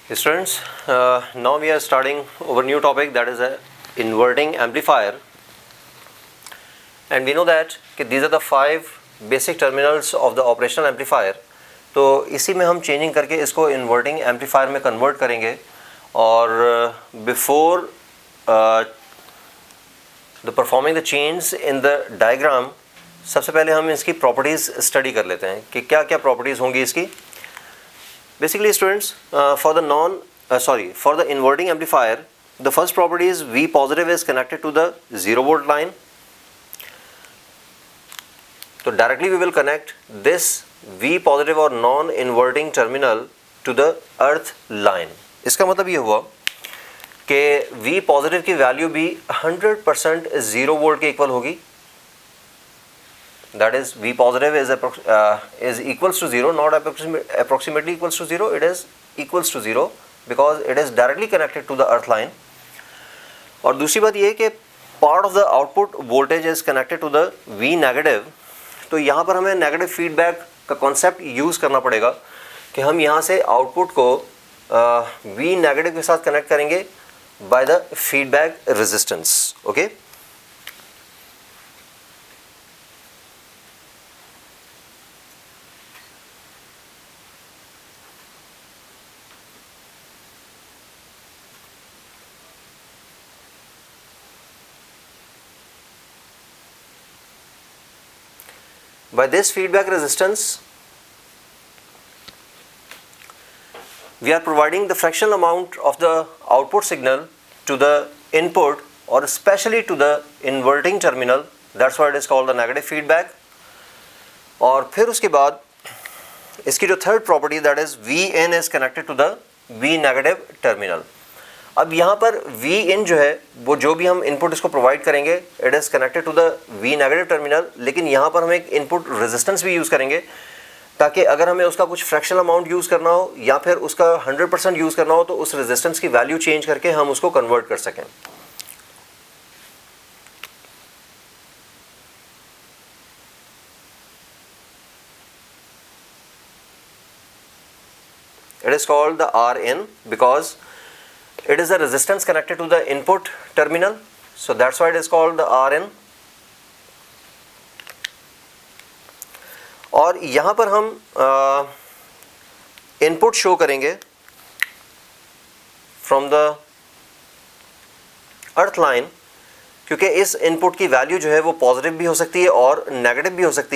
Students, now we are starting our new topic, that is a inverting amplifier, and we know that these are the 5 basic terminals of the operational amplifier. तो इसी में हम changing करके इसको inverting amplifier में convert करेंगे और before the performing the change in the diagram सबसे पहले हम इसकी प्रॉपर्टीज़ स्टडी कर लेते हैं कि क्या क्या प्रॉपर्टीज़ होंगी इसकी. Basically students, for the inverting amplifier, the first property is V positive is connected to the 0 volt line. So directly we will connect this V positive or non-inverting terminal to the earth line. इसका मतलब ये हुआ कि V positive की value भी 100% 0 volt के equal होगी. That is, V positive is equals to 0, not approximately equals to 0, it is equals to 0 because it is directly connected to the earth line. और दूसरी बात ये कि part of the output voltage is connected to the V negative. तो यहाँ पर हमें negative feedback का कॉन्सेप्ट यूज़ करना पड़ेगा कि हम यहाँ से आउटपुट को V नेगेटिव के साथ कनेक्ट करेंगे by the feedback resistance. Okay, by this feedback resistance we are providing the fractional amount of the output signal to the input or especially to the inverting terminal. That's why it is called the negative feedback. और फिर उसके बाद इसकी जो third property that is Vin is connected to the V negative terminal. अब यहाँ पर Vin जो है वो जो भी हम इनपुट इसको प्रोवाइड करेंगे it is connected to the V negative terminal, लेकिन यहाँ पर हम एक इनपुट रेजिस्टेंस भी यूज़ करेंगे ताकि अगर हमें उसका कुछ फ्रैक्शनल अमाउंट यूज़ करना हो या फिर उसका 100% यूज़ करना हो तो उस रेजिस्टेंस की वैल्यू चेंज करके हम उसको कन्वर्ट कर सकें. It is called the Rin because it is a resistance connected to the input terminal, so that's why it is called the Rin. और यहाँ पर हम इनपुट शो करेंगे फ्रॉम द अर्थ लाइन, क्योंकि इस इनपुट की वैल्यू जो है वो पॉजिटिव भी हो सकती है और नेगेटिव भी हो सकती है.